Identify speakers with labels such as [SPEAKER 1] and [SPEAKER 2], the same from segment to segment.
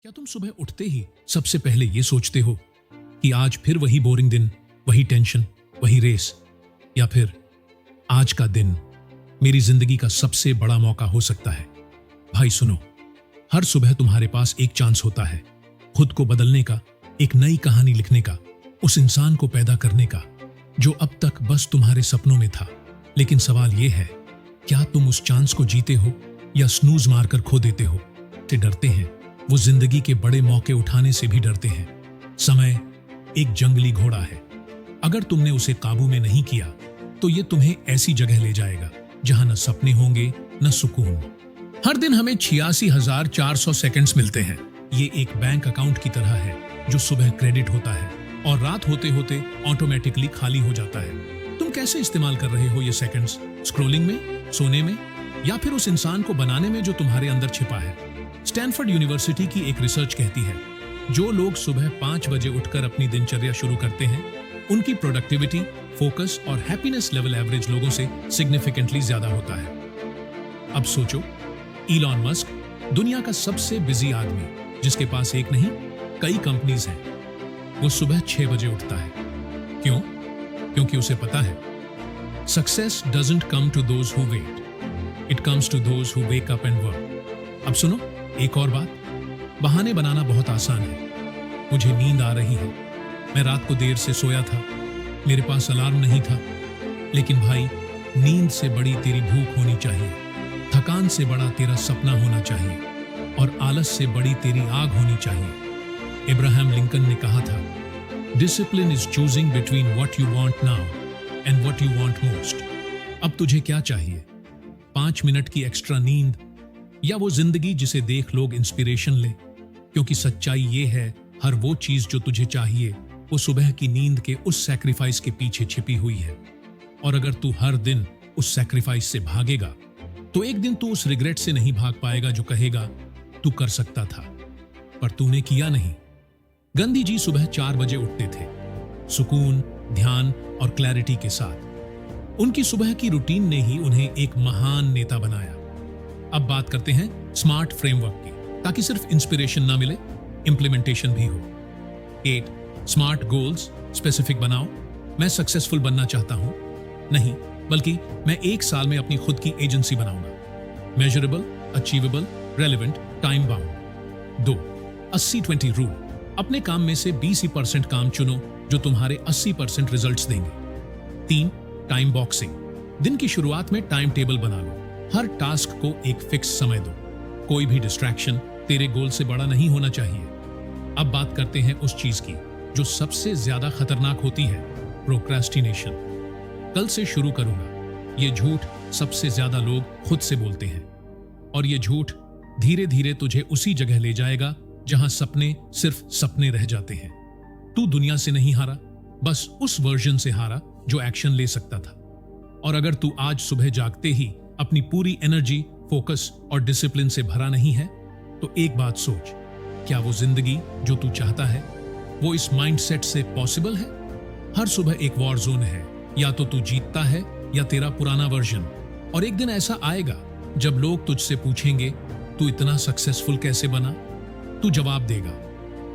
[SPEAKER 1] क्या तुम सुबह उठते ही सबसे पहले ये सोचते हो कि आज फिर वही बोरिंग दिन, वही टेंशन, वही रेस, या फिर आज का दिन मेरी जिंदगी का सबसे बड़ा मौका हो सकता है? भाई सुनो, हर सुबह तुम्हारे पास एक चांस होता है खुद को बदलने का, एक नई कहानी लिखने का, उस इंसान को पैदा करने का जो अब तक बस तुम्हारे सपनों में था। लेकिन सवाल यह है, क्या तुम उस चांस को जीते हो या स्नूज मारकर खो देते हो? से डरते हैं, वो जिंदगी के बड़े मौके उठाने से भी डरते हैं। समय एक जंगली घोड़ा है, अगर तुमने उसे काबू में नहीं किया तो ये तुम्हें ऐसी जगह ले जाएगा जहां न सपने होंगे न सुकून। हर दिन हमें 86,400 सेकंड्स मिलते हैं। ये एक बैंक अकाउंट की तरह है जो सुबह क्रेडिट होता है और रात होते होते ऑटोमेटिकली खाली हो जाता है। तुम कैसे इस्तेमाल कर रहे हो ये सेकंड्स? स्क्रॉलिंग में, सोने में, या फिर उस इंसान को बनाने में जो तुम्हारे अंदर छिपा है? स्टैनफोर्ड यूनिवर्सिटी की एक रिसर्च कहती है, जो लोग सुबह 5 बजे उठकर अपनी दिनचर्या शुरू करते हैं, उनकी प्रोडक्टिविटी, फोकस और हैप्पीनेस लेवल एवरेज लोगों से सिग्निफिकेंटली ज्यादा होता है। अब सोचो, इलॉन मस्क, दुनिया का सबसे बिजी आदमी जिसके पास एक नहीं कई कंपनीज हैं, वो सुबह 6 बजे उठता है। क्यों? क्योंकि उसे पता है, success doesn't come to those who wait, it comes to those who wake up and work. अब सुनो एक और बात, बहाने बनाना बहुत आसान है। मुझे नींद आ रही है, मैं रात को देर से सोया था, मेरे पास अलार्म नहीं था। लेकिन भाई, नींद से बड़ी तेरी भूख होनी चाहिए, थकान से बड़ा तेरा सपना होना चाहिए और आलस से बड़ी तेरी आग होनी चाहिए। इब्राहिम लिंकन ने कहा था, discipline is choosing between what you want now and what you want most. अब तुझे क्या चाहिए? 5 मिनट की एक्स्ट्रा नींद या वो जिंदगी जिसे देख लोग इंस्पिरेशन ले? क्योंकि सच्चाई ये है, हर वो चीज जो तुझे चाहिए वो सुबह की नींद के उस सैक्रिफाइस के पीछे छिपी हुई है। और अगर तू हर दिन उस सैक्रिफाइस से भागेगा तो एक दिन तू उस रिग्रेट से नहीं भाग पाएगा जो कहेगा तू कर सकता था पर तूने किया नहीं। गांधी जी सुबह 4 बजे उठते थे, सुकून, ध्यान और क्लैरिटी के साथ। उनकी सुबह की रूटीन ने ही उन्हें एक महान नेता बनाया। अब बात करते हैं स्मार्ट फ्रेमवर्क की, ताकि सिर्फ इंस्पिरेशन ना मिले, इंप्लीमेंटेशन भी हो। 8 स्मार्ट गोल्स स्पेसिफिक बनाओ। मैं सक्सेसफुल बनना चाहता हूं, नहीं, बल्कि मैं 1 साल में अपनी खुद की एजेंसी बनाऊंगा। Measurable, achievable, relevant, time bound. 2 80-20 rule. अपने काम में से 20% काम चुनो जो तुम्हारे 80% रिजल्ट्स देंगे। 3 टाइम बॉक्सिंग। दिन की शुरुआत में टाइम टेबल बना लो, हर टास्क को एक फिक्स समय दो, कोई भी डिस्ट्रैक्शन तेरे गोल से बड़ा नहीं होना चाहिए। अब बात करते हैं उस चीज की जो सबसे ज्यादा खतरनाक होती है, प्रोक्रेस्टिनेशन। कल से शुरू करूंगा, ये झूठ सबसे ज्यादा लोग खुद से बोलते हैं और ये झूठ धीरे धीरे तुझे उसी जगह ले जाएगा जहां सपने सिर्फ सपने रह जाते हैं। तू दुनिया से नहीं हारा, बस उस वर्जन से हारा जो एक्शन ले सकता था। और अगर तू आज सुबह जागते ही अपनी पूरी एनर्जी, फोकस और डिसिप्लिन से भरा नहीं है तो एक बात सोच, क्या वो जिंदगी जो तू चाहता है वो इस माइंडसेट से पॉसिबल है? हर सुबह एक वॉर जोन है, या तो तू जीतता है या तेरा पुराना वर्जन। और एक दिन ऐसा आएगा जब लोग तुझसे पूछेंगे, तू इतना सक्सेसफुल कैसे बना? तू जवाब देगा,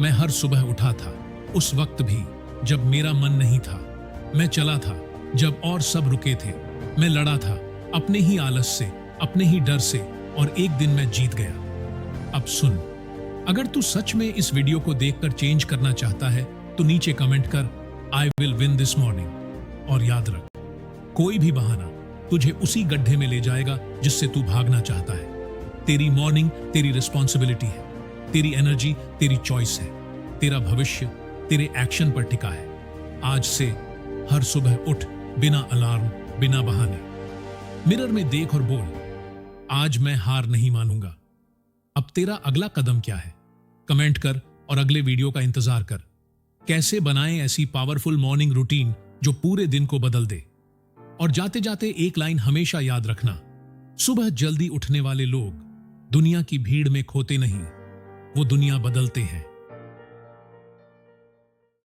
[SPEAKER 1] मैं हर सुबह उठा था, उस वक्त भी जब मेरा मन नहीं था, मैं चला था जब और सब रुके थे, मैं लड़ा था अपने ही आलस से, अपने ही डर से, और एक दिन मैं जीत गया। अब सुन, अगर तू सच में इस वीडियो को देखकर चेंज करना चाहता है तो नीचे कमेंट कर, I will win this morning. और याद रख, कोई भी बहाना तुझे उसी गड्ढे में ले जाएगा जिससे तू भागना चाहता है। तेरी मॉर्निंग तेरी रिस्पॉन्सिबिलिटी है, तेरी एनर्जी तेरी चॉइस है, तेरा भविष्य तेरे एक्शन पर टिका है। आज से हर सुबह उठ, बिना अलार्म, बिना बहाने, मिरर में देख और बोल, आज मैं हार नहीं मानूंगा। अब तेरा अगला कदम क्या है? कमेंट कर और अगले वीडियो का इंतजार कर। कैसे बनाएं ऐसी पावरफुल मॉर्निंग रूटीन जो पूरे दिन को बदल दे। और जाते जाते एक लाइन हमेशा याद रखना, सुबह जल्दी उठने वाले लोग दुनिया की भीड़ में खोते नहीं, वो दुनिया बदलते हैं।